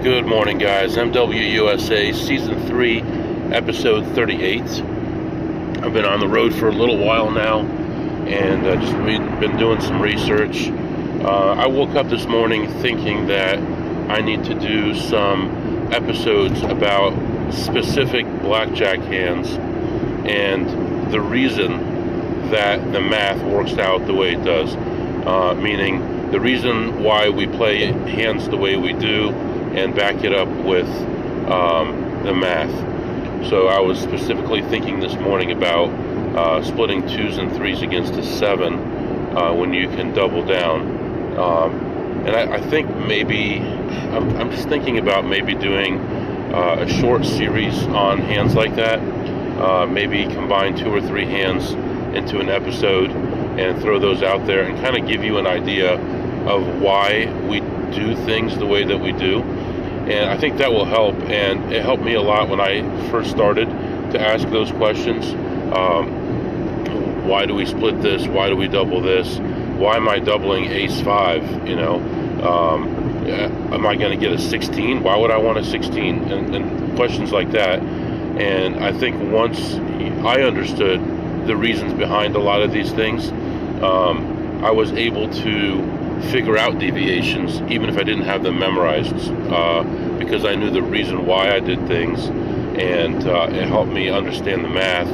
Good morning, guys. MWUSA Season 3, Episode 38. I've been on the road for a little while now, and just been doing some research. I woke up this morning thinking that I need to do some episodes about specific blackjack hands and the reason that the math works out the way it does. Meaning the reason why we play hands the way we do, and back it up with the math. So I was specifically thinking this morning about splitting 2s and 3s against a 7 when you can double down. And I think maybe, I'm just thinking about maybe doing a short series on hands like that. Maybe combine 2 or 3 hands into an episode and throw those out there and kind of give you an idea of why we do things the way that we do. And I think that will help, and it helped me a lot when I first started to ask those questions. Why do we split this? Why do we double this? Why am I doubling ace 5? Am I going to get a 16? Why would I want a 16? And questions like that. And I think once I understood the reasons behind a lot of these things, I was able to figure out deviations even if I didn't have them memorized, because I knew the reason why I did things, and it helped me understand the math,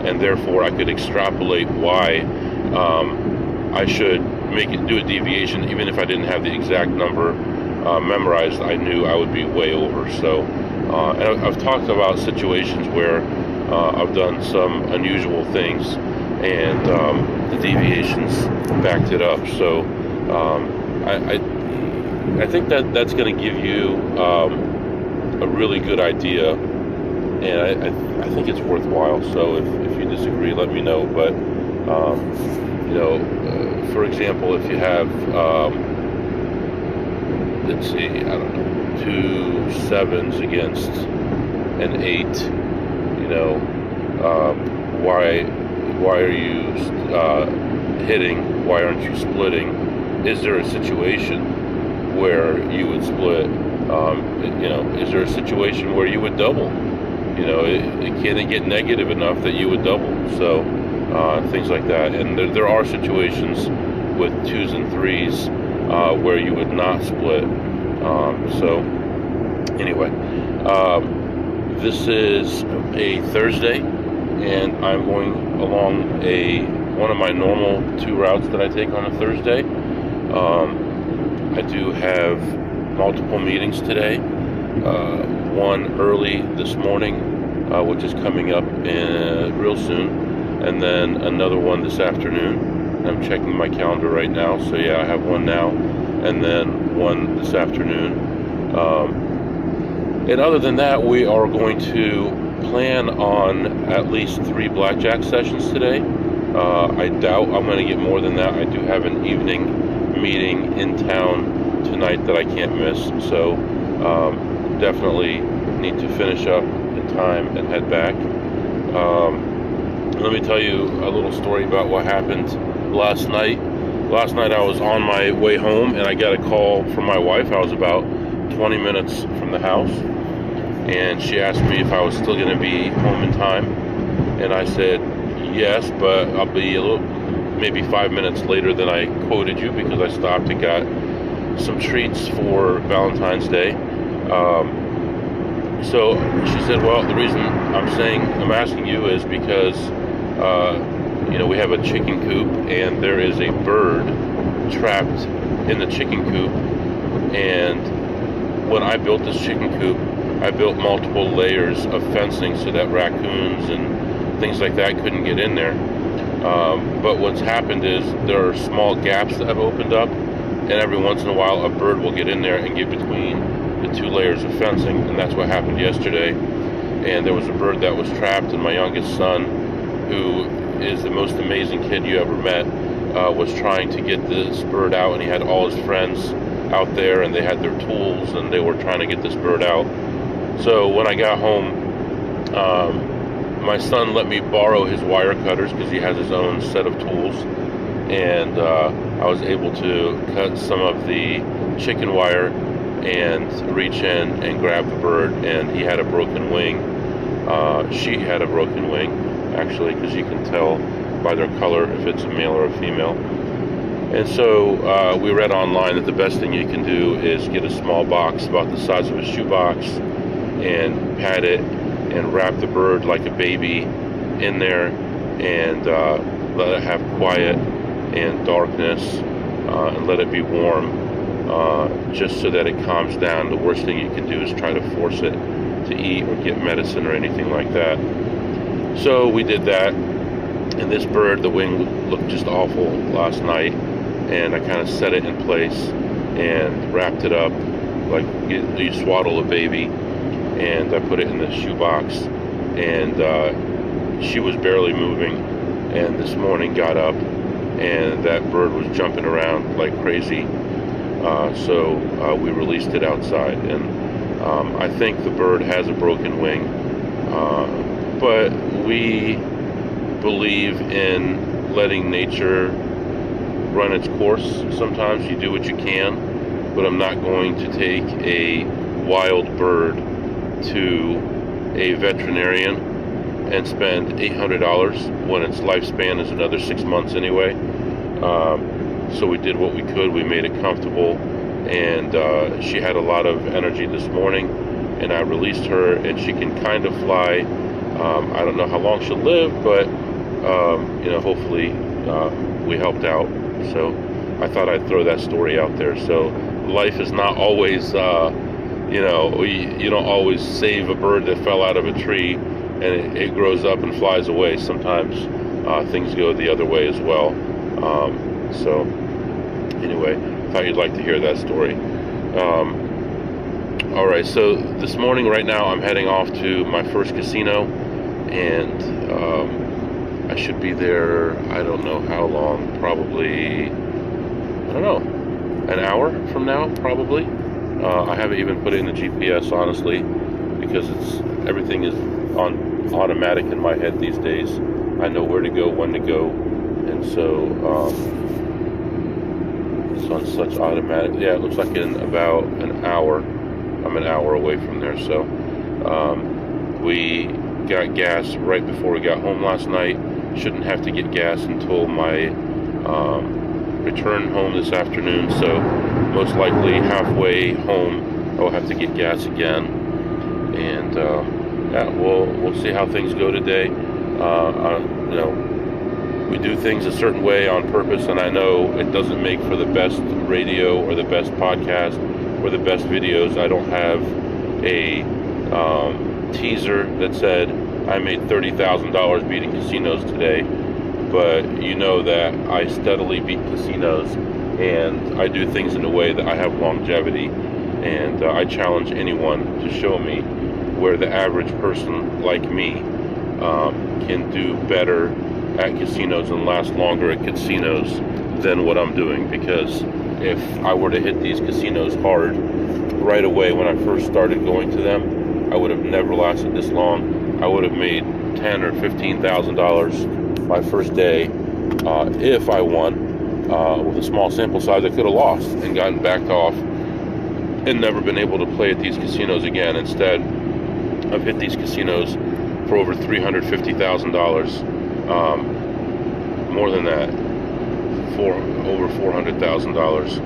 and therefore I could extrapolate why I should do a deviation even if I didn't have the exact number memorized. I knew I would be way over. So and I've talked about situations where I've done some unusual things, and the deviations backed it up. So I think that's going to give you a really good idea, and I think it's worthwhile. So if you disagree, let me know. But for example, if you have let's see, I don't know, 2 7s against an 8, why are you hitting? Why aren't you splitting? Is there a situation where you would split? Is there a situation where you would double? Can it get negative enough that you would double? So things like that. And there are situations with 2s and 3s where you would not split. So anyway, this is a Thursday, and I'm going along one of my normal 2 routes that I take on a Thursday. I do have multiple meetings today. One early this morning, which is coming up real soon, and then another one this afternoon. I'm checking my calendar right now, so yeah, I have one now, and then one this afternoon. And other than that, we are going to plan on at least 3 blackjack sessions today. I doubt I'm going to get more than that. I do have an evening meeting in town tonight that I can't miss, so definitely need to finish up in time and head back. Let me tell you a little story about what happened last night. Last night I was on my way home, and I got a call from my wife. I was about 20 minutes from the house, and she asked me if I was still going to be home in time, and I said yes, but I'll be maybe 5 minutes later than I quoted you, because I stopped and got some treats for Valentine's Day. So she said, well, the reason I'm asking you is because we have a chicken coop, and there is a bird trapped in the chicken coop, and when I built this chicken coop, I built multiple layers of fencing so that raccoons and things like that couldn't get in there. But what's happened is there are small gaps that have opened up, and every once in a while a bird will get in there and get between the 2 layers of fencing, and that's what happened yesterday. And there was a bird that was trapped, and my youngest son, who is the most amazing kid you ever met, was trying to get this bird out, and he had all his friends out there, and they had their tools, and they were trying to get this bird out. So when I got home, my son let me borrow his wire cutters because he has his own set of tools, and I was able to cut some of the chicken wire and reach in and grab the bird, and he had a broken wing. She had a broken wing, actually, because you can tell by their color if it's a male or a female. And so we read online that the best thing you can do is get a small box about the size of a shoebox and pat it and wrap the bird like a baby in there, and let it have quiet and darkness, and let it be warm, just so that it calms down. The worst thing you can do is try to force it to eat or get medicine or anything like that. So we did that, and this bird, the wing looked just awful last night, and I kind of set it in place and wrapped it up like you swaddle a baby, and I put it in the shoebox, and she was barely moving, and this morning got up, and that bird was jumping around like crazy. So we released it outside, and I think the bird has a broken wing, but we believe in letting nature run its course. Sometimes you do what you can, but I'm not going to take a wild bird to a veterinarian and spend $800 when its lifespan is another 6 months anyway. So we did what we could. We made it comfortable, and she had a lot of energy this morning, and I released her, and she can kind of fly. I don't know how long she'll live, but hopefully we helped out. So I thought I'd throw that story out there. So life is not always, you don't always save a bird that fell out of a tree and it grows up and flies away. Sometimes things go the other way as well. So anyway, thought you'd like to hear that story. All right, so this morning, right now, I'm heading off to my first casino, and I should be there, I don't know how long, probably, I don't know, an hour from now, probably. I haven't even put it in the GPS, honestly, because everything is on automatic in my head these days. I know where to go, when to go, and so it's on such automatic. Yeah, it looks like in about an hour, I'm an hour away from there. So we got gas right before we got home last night. Shouldn't have to get gas until my return home this afternoon, so most likely halfway home I'll have to get gas again, and yeah, we'll see how things go today. We do things a certain way on purpose, and I know it doesn't make for the best radio or the best podcast or the best videos. I don't have a teaser that said I made $30,000 beating casinos today, but you know that I steadily beat casinos, and I do things in a way that I have longevity, and I challenge anyone to show me where the average person like me can do better at casinos and last longer at casinos than what I'm doing. Because if I were to hit these casinos hard right away when I first started going to them, I would have never lasted this long. I would have made $10,000 or $15,000 my first day if I won. With a small sample size, I could have lost and gotten backed off and never been able to play at these casinos again. Instead, I've hit these casinos for over $350,000, more than that, for over $400,000,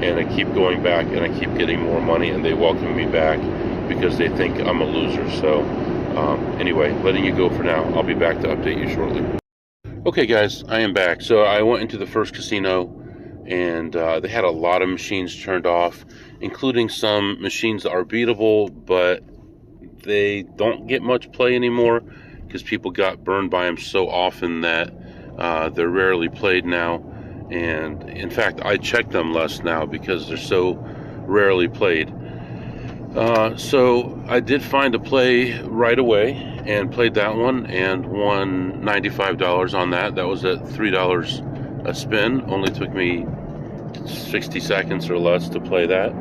and I keep going back and I keep getting more money, and they welcome me back because they think I'm a loser. So anyway, letting you go for now. I'll be back to update you shortly. Okay guys, I am back. So I went into the first casino, and they had a lot of machines turned off, including some machines that are beatable, but they don't get much play anymore because people got burned by them so often that they're rarely played now. And in fact, I check them less now because they're so rarely played. So I did find a play right away and played that one and won $95 on that. That was at $3 a spin. Only took me 60 seconds or less to play that.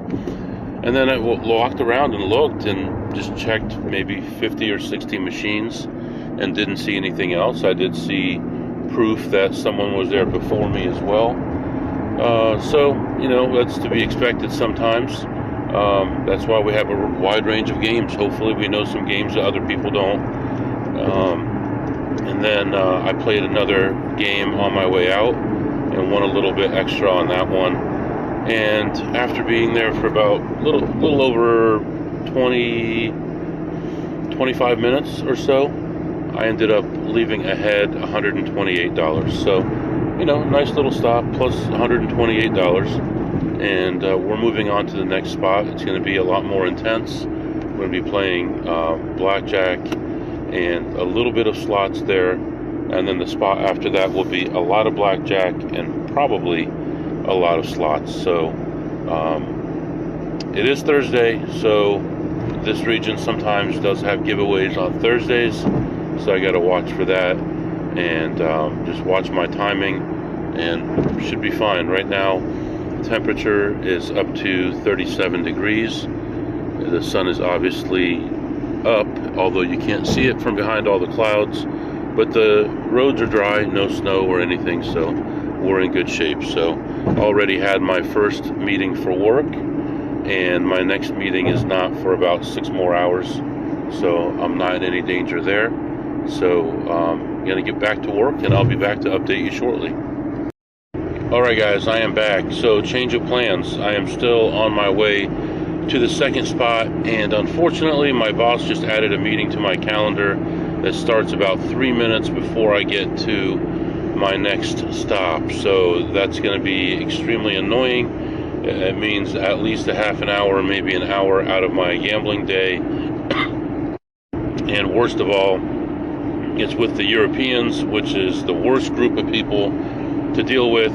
And then I walked around and looked and just checked maybe 50 or 60 machines and didn't see anything else. I did see proof that someone was there before me as well. So, that's to be expected sometimes. That's why we have a wide range of games. Hopefully we know some games that other people don't. And then I played another game on my way out and won a little bit extra on that one. And after being there for about a little over 25 minutes or so, I ended up leaving ahead $128. So, nice little stop, plus $128. And we're moving on to the next spot. It's going to be a lot more intense. We're going to be playing blackjack and a little bit of slots there. And then the spot after that will be a lot of blackjack and probably a lot of slots. So it is Thursday, so this region sometimes does have giveaways on Thursdays. So I got to watch for that and just watch my timing, and should be fine. Right now, temperature is up to 37 degrees. The sun is obviously up, although you can't see it from behind all the clouds, but the roads are dry, no snow or anything, so we're in good shape. So already had my first meeting for work, and my next meeting is not for about 6 more hours, so I'm not in any danger there. So I'm gonna get back to work, and I'll be back to update you shortly. Alright guys, I am back. So change of plans. I am still on my way to the second spot, and unfortunately my boss just added a meeting to my calendar that starts about 3 minutes before I get to my next stop. So that's going to be extremely annoying. It means at least a half an hour, maybe an hour out of my gambling day. And worst of all, it's with the Europeans, which is the worst group of people to deal with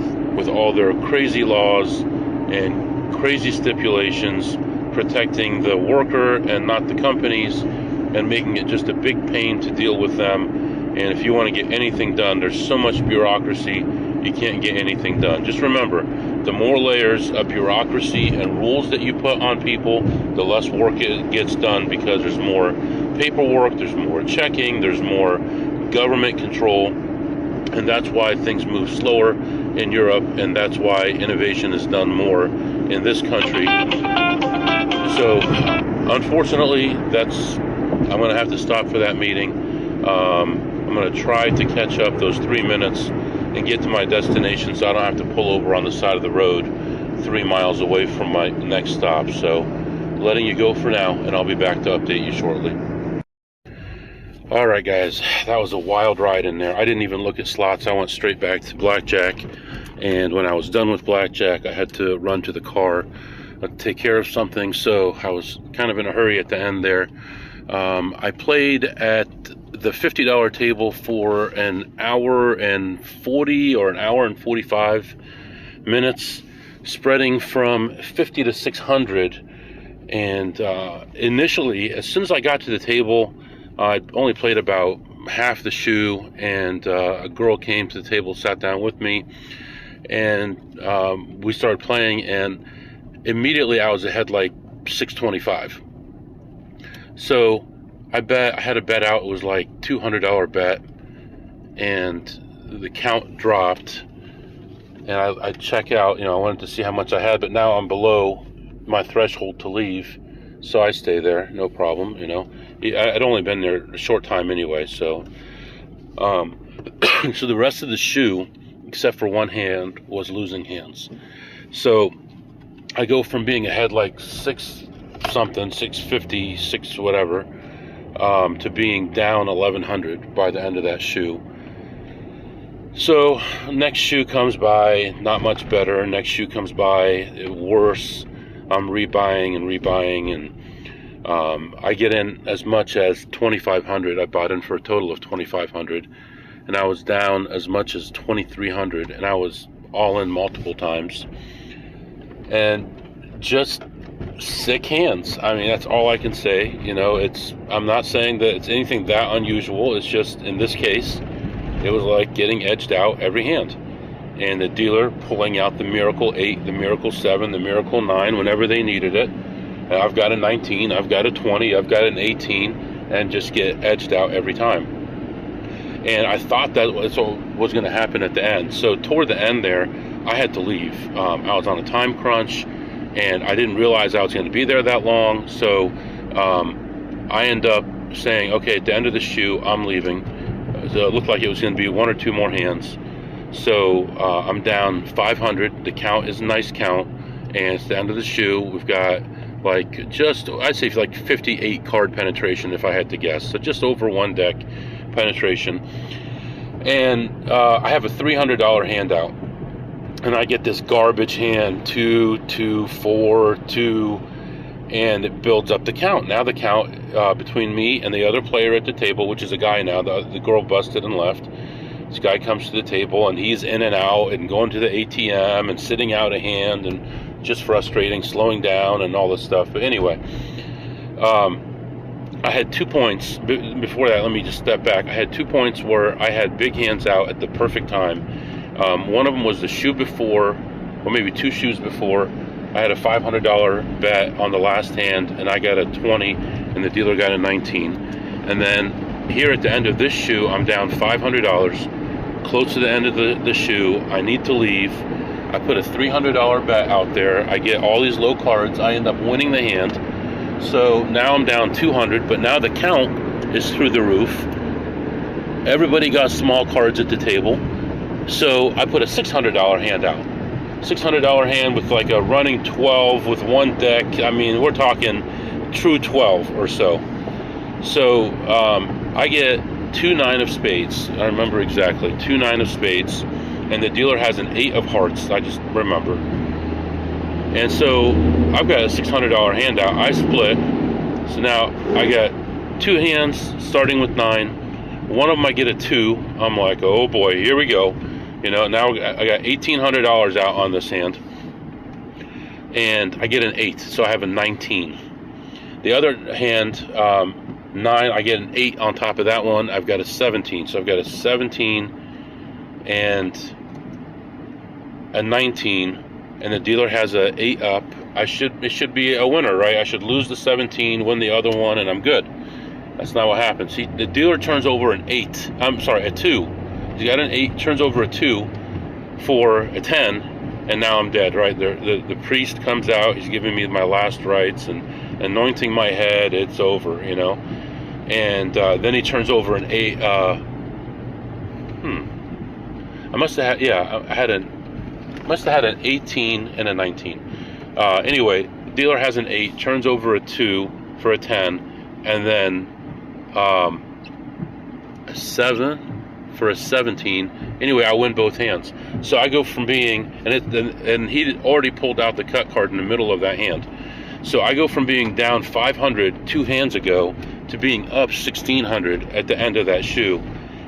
all their crazy laws and crazy stipulations protecting the worker and not the companies, and making it just a big pain to deal with them. And if you want to get anything done, there's so much bureaucracy, you can't get anything done. Just remember, the more layers of bureaucracy and rules that you put on people, the less work it gets done, because there's more paperwork, there's more checking, there's more government control. And that's why things move slower in Europe, and that's why innovation is done more in this country. So, unfortunately, I'm going to have to stop for that meeting. I'm going to try to catch up those 3 minutes and get to my destination, so I don't have to pull over on the side of the road 3 miles away from my next stop. So, letting you go for now, and I'll be back to update you shortly. Alright guys, that was a wild ride in there. I didn't even look at slots. I went straight back to blackjack, and when I was done with blackjack, I had to run to the car, take care of something, so I was kind of in a hurry at the end there. I played at the $50 table for an hour and 40 or an hour and 45 minutes, spreading from 50 to 600. And initially, as soon as I got to the table, I only played about half the shoe, and a girl came to the table, sat down with me, and we started playing, and immediately I was ahead like 625. So I had a bet out. It was like $200 bet, and the count dropped, and I check out. I wanted to see how much I had, but now I'm below my threshold to leave, so I stay there, no problem. I'd only been there a short time anyway, so so the rest of the shoe, except for one hand, was losing hands. So I go from being ahead like 650, 6 whatever, to being down 1100 by the end of that shoe. So next shoe comes by, not much better. Next shoe comes by, worse. I'm rebuying, and I get in as much as 2,500. I bought in for a total of 2,500, and I was down as much as 2,300, and I was all in multiple times, and just sick hands. I mean, that's all I can say. I'm not saying that it's anything that unusual. It's just, in this case, it was like getting edged out every hand, and the dealer pulling out the Miracle 8, the Miracle 7, the Miracle 9 whenever they needed it. I've got a 19, I've got a 20, I've got an 18, and just get edged out every time. And I thought that was going to happen at the end. So toward the end there, I had to leave. I was on a time crunch, and I didn't realize I was going to be there that long. So I end up saying, okay, at the end of the shoe, I'm leaving. So it looked like it was going to be 1 or 2 more hands. So I'm down 500. The count is a nice count, and it's the end of the shoe. We've got like just, I'd say like 58 card penetration if I had to guess. So just over 1 deck penetration. And I have a $300 handout. And I get this garbage hand, 2, 2, 4, 2, and it builds up the count. Now the count between me and the other player at the table, which is a guy now, the girl busted and left. This guy comes to the table, and he's in and out and going to the ATM and sitting out a hand and just frustrating, slowing down and all this stuff. But anyway, I had 2 points. Before that, let me just step back. I had 2 points where I had big hands out at the perfect time. One of them was the shoe before, or maybe 2 shoes before. I had a $500 bet on the last hand, and I got a 20, and the dealer got a 19. And then here at the end of this shoe, I'm down $500, close to the end of the shoe. I need to leave. I put a $300 bet out there. I get all these low cards. I end up winning the hand. So now I'm down 200, but now the count is through the roof. Everybody got small cards at the table. So I put a $600 hand out. $600 hand with like a running 12 with 1 deck. I mean, we're talking true 12 or so. So I get 2 9 of spades. I remember exactly, 2 9 of spades. And the dealer has an 8 of hearts. I just remember. And so I've got a $600 handout. I split. So now I got 2 hands starting with 9. One of them I get a 2. I'm like, oh boy, here we go. You know, now I got $1,800 out on this hand. And I get an 8, so I have a 19. The other hand, 9, I get an 8 on top of that one. I've got a 17. So I've got a 17 and a 19. And the dealer has a 8 up. It should be a winner, right? I should lose the 17, win the other one, and I'm good. That's not what happens. The dealer turns over an 8. I'm sorry, a 2. He got an 8, turns over a 2 for a 10, and now I'm dead, right? The priest comes out. He's giving me my last rites and anointing my head. It's over, you know. And then he turns over an 8. I must have had, yeah, I must have had an 18 and a 19. Anyway, the dealer has an 8, turns over a 2 for a 10, and then a 7 for a 17. Anyway, I win both hands. So I go from being, and he already pulled out the cut card in the middle of that hand. So I go from being down 500 2 hands ago to being up 1,600 at the end of that shoe,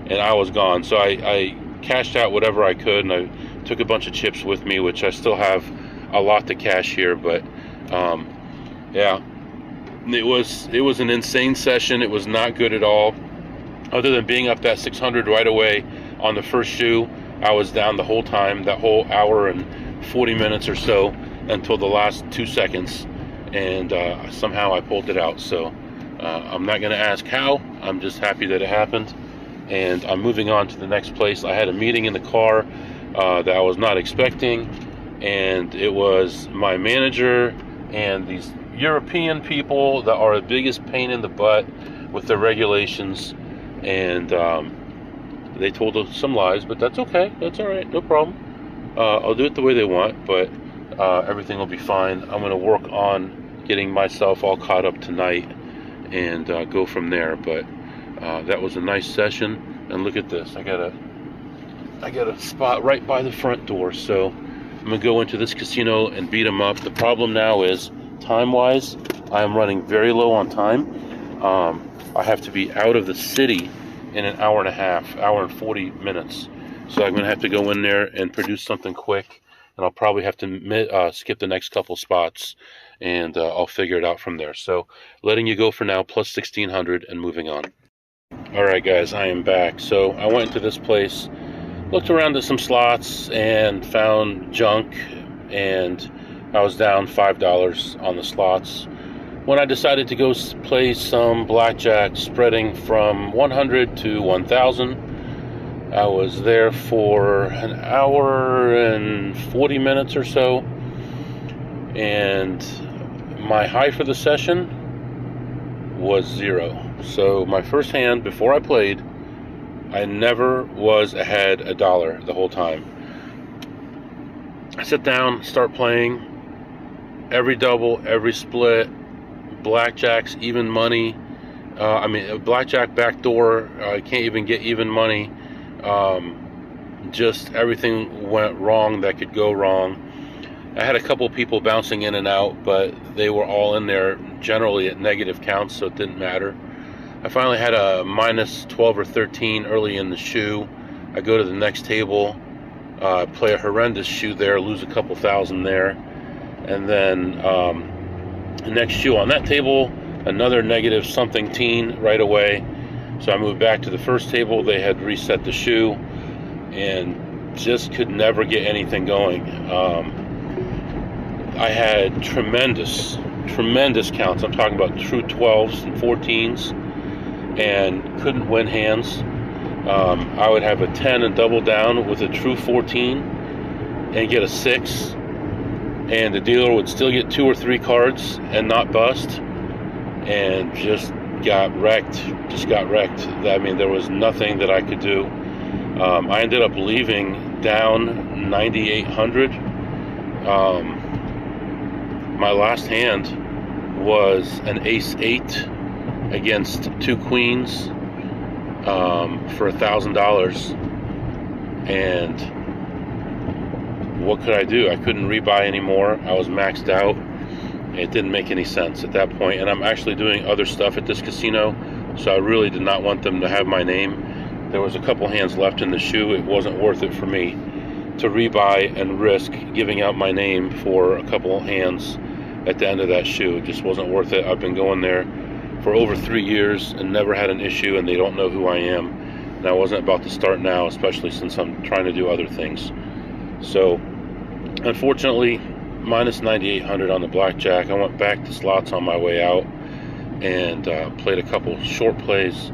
and I was gone. So I cashed out whatever I could, and I took a bunch of chips with me, which I still have a lot to cash here. But yeah, it was an insane session. It was not good at all. Other than being up that 600 right away on the first shoe, I was down the whole time, that whole hour and 40 minutes or so, until the last 2 seconds, and somehow I pulled it out. So I'm not going to ask how. I'm just happy that it happened, and I'm moving on to the next place. I had a meeting in the car that I was not expecting, and it was my manager and these European people that are the biggest pain in the butt with the regulations. And they told us some lies, but that's okay. That's all right. No problem. I'll do it the way they want, but everything will be fine. I'm going to work on getting myself all caught up tonight and go from there. But that was a nice session. And look at this. I got a spot right by the front door. So I'm going to go into this casino and beat them up. The problem now is, time-wise, I am running very low on time. I have to be out of the city in an hour and a half, hour and 40 minutes. So I'm going to have to go in there and produce something quick, and I'll probably have to skip the next couple spots, and I'll figure it out from there. So letting you go for now, plus 1,600 and moving on. All right, guys, I am back. So I went into this place, looked around at some slots, and found junk, and I was down $5 on the slots. When I decided to go play some blackjack, spreading from 100 to 1,000, I was there for an hour and 40 minutes or so, and my high for the session was 0. So my first hand, before I played, I never was ahead $1 the whole time. I sit down, start playing, every double, every split, blackjacks, even money. Blackjack backdoor, I can't even get even money. Just everything went wrong that could go wrong. I had a couple people bouncing in and out, but they were all in there generally at negative counts, so it didn't matter. I finally had a minus 12 or 13 early in the shoe. I go to the next table, play a horrendous shoe there, lose a couple thousand there, and then the next shoe on that table, another negative something teen right away. So I moved back to the first table. They had reset the shoe and just could never get anything going. I had tremendous counts. I'm talking about true 12s and 14s, and couldn't win hands. I would have a 10 and double down with a true 14 and get a 6, and the dealer would still get 2 or 3 cards and not bust, and just got wrecked. I mean, there was nothing that I could do. I ended up leaving down 9,800. My last hand was an ace-8 against 2 queens for $1,000, and what could I do? I couldn't rebuy anymore. I was maxed out. It didn't make any sense at that point, and I'm actually doing other stuff at this casino, so I really did not want them to have my name. There was a couple hands left in the shoe. It wasn't worth it for me to rebuy and risk giving out my name for a couple hands at the end of that shoe. It just wasn't worth it. I've been going there for over 3 years and never had an issue, and they don't know who I am, and I wasn't about to start now, especially since I'm trying to do other things. So unfortunately, minus 9,800 on the blackjack. I went back to slots on my way out and played a couple short plays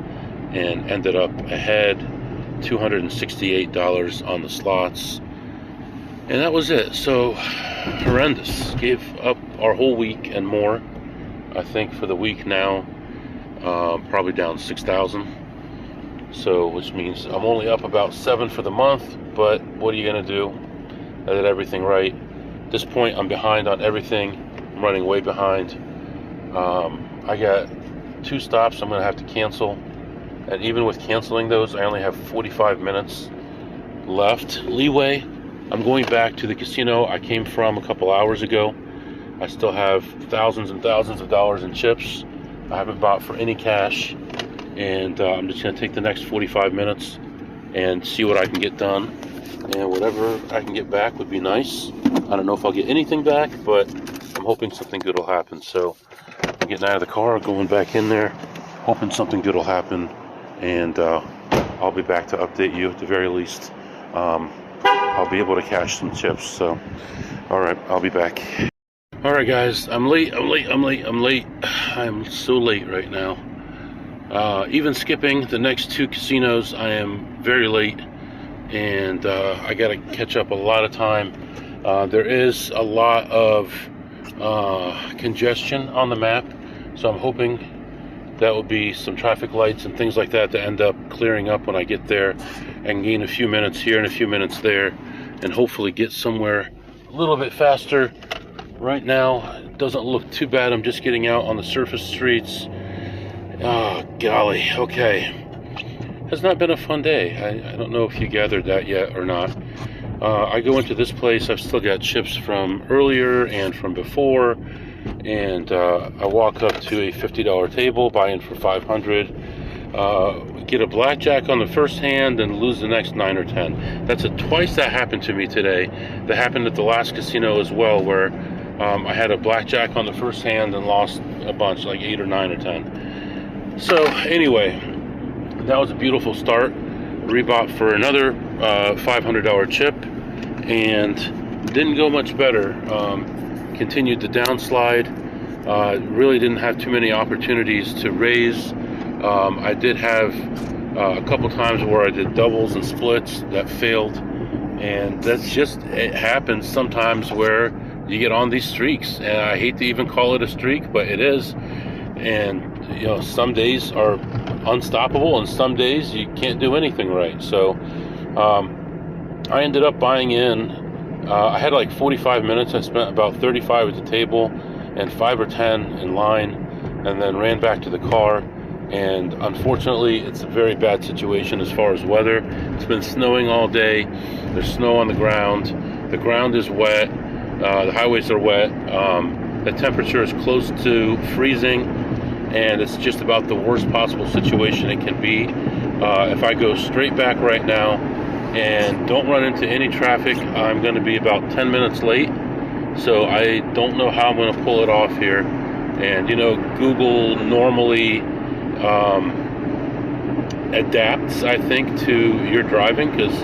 and ended up ahead $268 on the slots, and that was it. So horrendous. Gave up our whole week and more. I think for the week now, probably down 6,000. So, which means I'm only up about 7 for the month. But what are you gonna do? I did everything right. At this point, I'm behind on everything. I'm running way behind. I got 2 stops I'm gonna have to cancel, and even with canceling those, I only have 45 minutes left leeway. I'm going back to the casino I came from a couple hours ago. I still have thousands and thousands of dollars in chips I haven't bought for any cash, and I'm just going to take the next 45 minutes and see what I can get done, and whatever I can get back would be nice. I don't know if I'll get anything back, but I'm hoping something good will happen. So I'm getting out of the car, going back in there, hoping something good will happen, and I'll be back to update you at the very least. I'll be able to cash some chips. So alright, I'll be back. Alright guys, I'm late. I'm so late right now. Even skipping the next 2 casinos, I am very late, and I gotta catch up a lot of time. There is a lot of congestion on the map, so I'm hoping that will be some traffic lights and things like that to end up clearing up when I get there, and gain a few minutes here and a few minutes there, and hopefully get somewhere a little bit faster. Right now, it doesn't look too bad. I'm just getting out on the surface streets. Oh, golly. Okay. Has not been a fun day. I don't know if you gathered that yet or not. I go into this place. I've still got chips from earlier and from before. And I walk up to a $50 table, buy in for $500. Get a blackjack on the first hand and lose the next 9 or 10. That's twice that happened to me today. That happened at the last casino as well, where I had a blackjack on the first hand and lost a bunch, like 8 or 9 or 10. So anyway, that was a beautiful start. Rebought for another $500 chip, and didn't go much better. Continued the downslide. Really didn't have too many opportunities to raise. I did have a couple times where I did doubles and splits that failed, and that's just, it happens sometimes where you get on these streaks, and I hate to even call it a streak, but it is. And you know, some days are unstoppable, and some days you can't do anything right. So I ended up buying in. I had like 45 minutes. I spent about 35 at the table and 5 or 10 in line, and then ran back to the car. And unfortunately, it's a very bad situation as far as weather. It's been snowing all day. There's snow on the ground. The ground is wet. The highways are wet. The temperature is close to freezing, and it's just about the worst possible situation it can be. If I go straight back right now and don't run into any traffic, I'm going to be about 10 minutes late. So I don't know how I'm going to pull it off here. And you know, Google normally adapts, I think, to your driving, because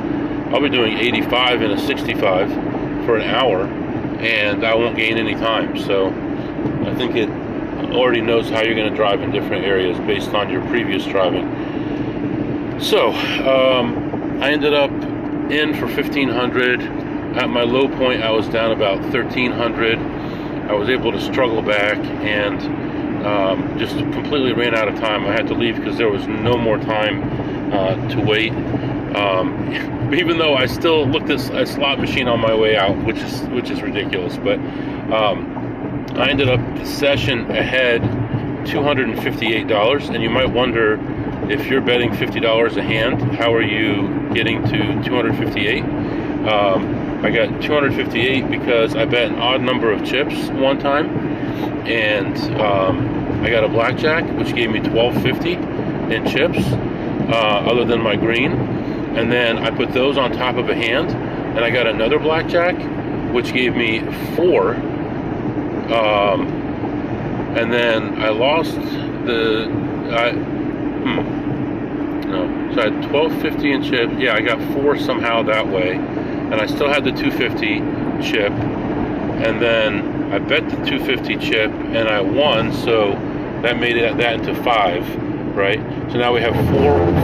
I'll be doing 85 and a 65 for an hour, and I won't gain any time. So I think it already knows how you're going to drive in different areas based on your previous driving. So I ended up in for 1,500. At my low point, I was down about 1,300. I was able to struggle back and just completely ran out of time. I had to leave because there was no more time to wait. Even though I still looked at a slot machine on my way out, which is ridiculous. But I ended up the session ahead $258, and you might wonder, if you're betting $50 a hand, how are you getting to 258? I got 258 because I bet an odd number of chips one time, and I got a blackjack, which gave me $12.50 in chips, other than my green. And then I put those on top of a hand, and I got another blackjack, which gave me 4. And then I lost so I had $12.50 in chips. Yeah, I got 4 somehow that way, and I still had the 250 chip. And then I bet the 250 chip, and I won. So that made that into 5, right? So now we have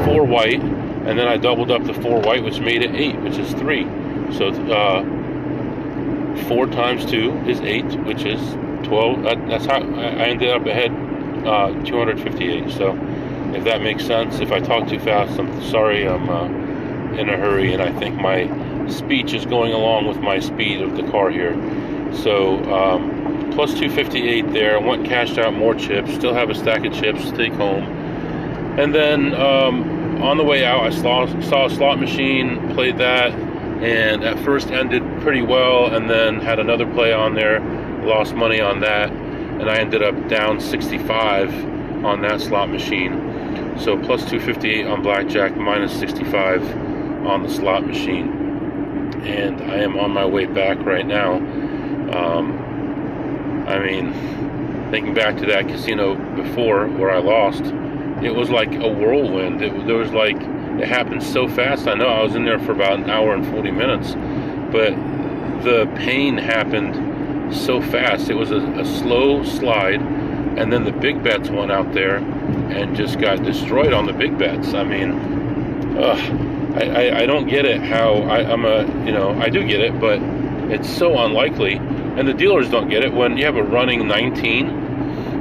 4 white, and then I doubled up the 4 white, which made it 8, which is 3. So 4 times 2 is 8, which is 12. That's how I ended up ahead 258. So if that makes sense. If I talk too fast, I'm sorry. I'm in a hurry, and I think my speech is going along with my speed of the car here. So plus 258 there. I went and cashed out more chips. Still have a stack of chips to take home. And then on the way out, I saw a slot machine, played that, and at first ended pretty well, and then had another play on there, lost money on that, and I ended up down 65 on that slot machine. So plus 258 on blackjack, minus 65 on the slot machine. And I am on my way back right now. I mean, thinking back to that casino before where I lost, it was like a whirlwind. It happened so fast. I know I was in there for about an hour and 40 minutes, but the pain happened so fast. It was a slow slide, and then the big bets went out there and just got destroyed on the big bets. I mean, I don't get it how I do get it, but it's so unlikely. And the dealers don't get it when you have a running 19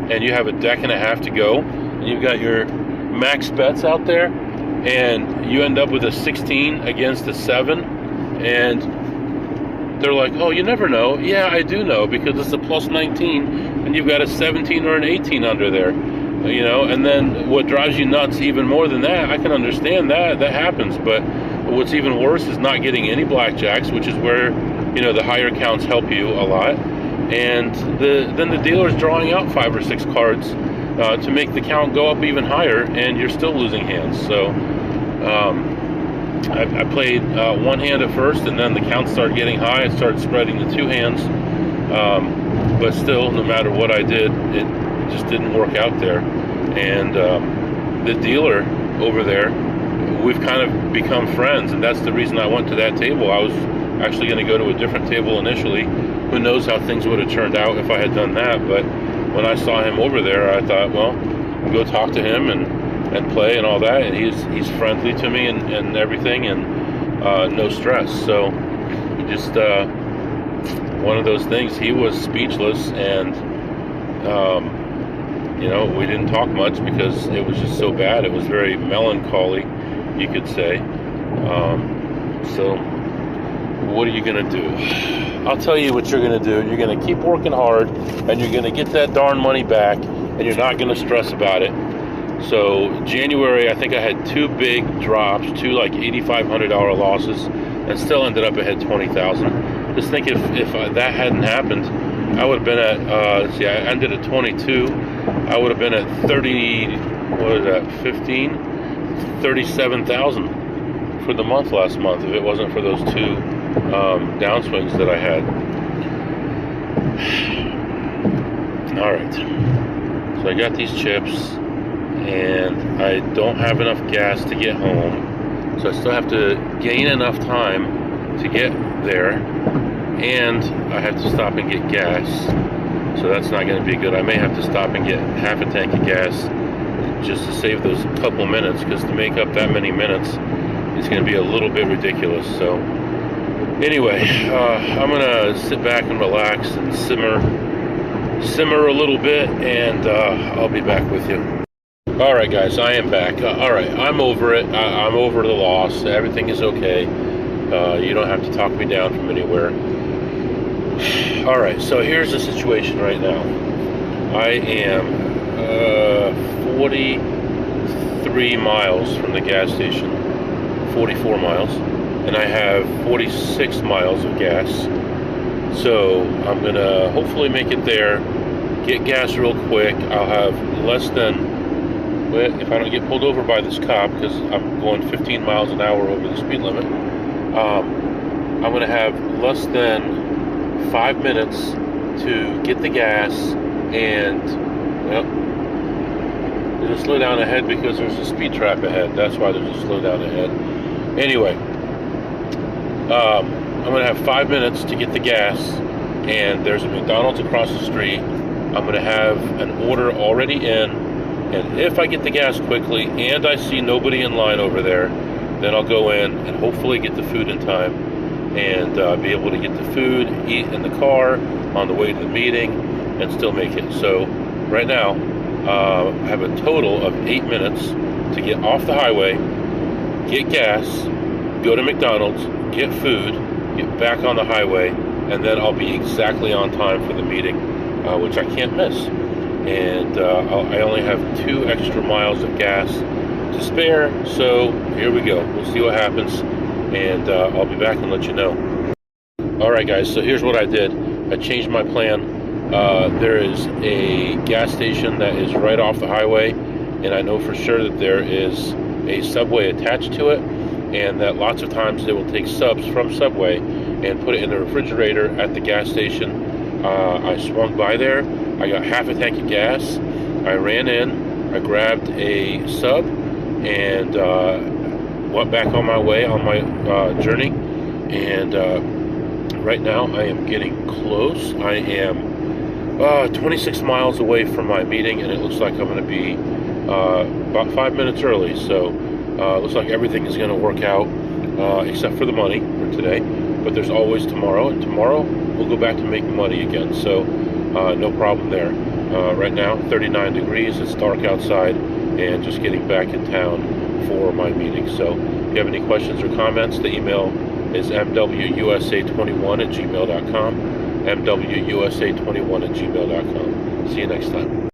and you have a deck and a half to go, and you've got your max bets out there, and you end up with a 16 against a 7, and they're like, oh, you never know. Yeah, I do know, because it's a plus 19 and you've got a 17 or an 18 under there, you know. And then what drives you nuts even more than that, I can understand that happens, but what's even worse is not getting any blackjacks, which is where, you know, the higher counts help you a lot, and then the dealer's drawing out 5 or 6 cards to make the count go up even higher, and you're still losing hands. So I played one hand at first, and then the count started getting high. I started spreading the 2 hands, but still, no matter what I did, it just didn't work out there. And the dealer over there, we've kind of become friends, and that's the reason I went to that table. I was actually going to go to a different table initially. Who knows how things would have turned out if I had done that, but when I saw him over there, I thought, well, I'll go talk to him and play and all that, and he's friendly to me and everything, and no stress. So just one of those things. He was speechless, and you know, we didn't talk much because it was just so bad. It was very melancholy, you could say. So what are you gonna do? I'll tell you what you're gonna do. You're gonna keep working hard, and you're gonna get that darn money back, and you're not gonna stress about it. So January, I think I had 2 big drops, 2 like $8,500 losses, and still ended up ahead 20,000. Just think if that hadn't happened, I would have been at, let's see, I ended at 22. I would have been at 30, what is that, 15? 37,000 for the month last month if it wasn't for those 2 downswings that I had. All right. So I got these chips, and I don't have enough gas to get home. So I still have to gain enough time to get there, and I have to stop and get gas. So that's not going to be good. I may have to stop and get half a tank of gas just to save those couple minutes, because to make up that many minutes is going to be a little bit ridiculous. So anyway, I'm going to sit back and relax and simmer a little bit, and I'll be back with you. All right, guys, I am back. All right, I'm over it. I'm over the loss. Everything is okay. You don't have to talk me down from anywhere. All right, so here's the situation right now. I am 43 miles from the gas station, 44 miles, and I have 46 miles of gas. So I'm gonna hopefully make it there, get gas real quick. I'll have less than, if I don't get pulled over by this cop, because I'm going 15 miles an hour over the speed limit, I'm gonna have less than 5 minutes to get the gas, and well, there's a slowdown ahead because there's a speed trap ahead. That's why there's a slowdown ahead. Anyway, I'm gonna have 5 minutes to get the gas, and there's a McDonald's across the street. I'm gonna have an order already in, and if I get the gas quickly and I see nobody in line over there, then I'll go in and hopefully get the food in time, and be able to get the food, eat in the car on the way to the meeting, and still make it. So right now, I have a total of 8 minutes to get off the highway, get gas, go to McDonald's, get food, get back on the highway, and then I'll be exactly on time for the meeting, which I can't miss. And I only have 2 extra miles of gas to spare, so here we go. We'll see what happens, and I'll be back and let you know. Alright guys, so here's what I did. I changed my plan. There is a gas station that is right off the highway, and I know for sure that there is a Subway attached to it, and that lots of times they will take subs from Subway and put it in the refrigerator at the gas station. I swung by there, I got half a tank of gas, I ran in, I grabbed a sub, and went back on my way on my journey. And right now I am getting close. I am 26 miles away from my meeting, and it looks like I'm going to be about 5 minutes early. So looks like everything is going to work out, except for the money for today. But there's always tomorrow, and tomorrow we'll go back to making money again. So no problem there. Right now, 39 degrees. It's dark outside, and just getting back in town for my meeting. So if you have any questions or comments, the email is mwusa21@gmail.com, mwusa21@gmail.com. See you next time.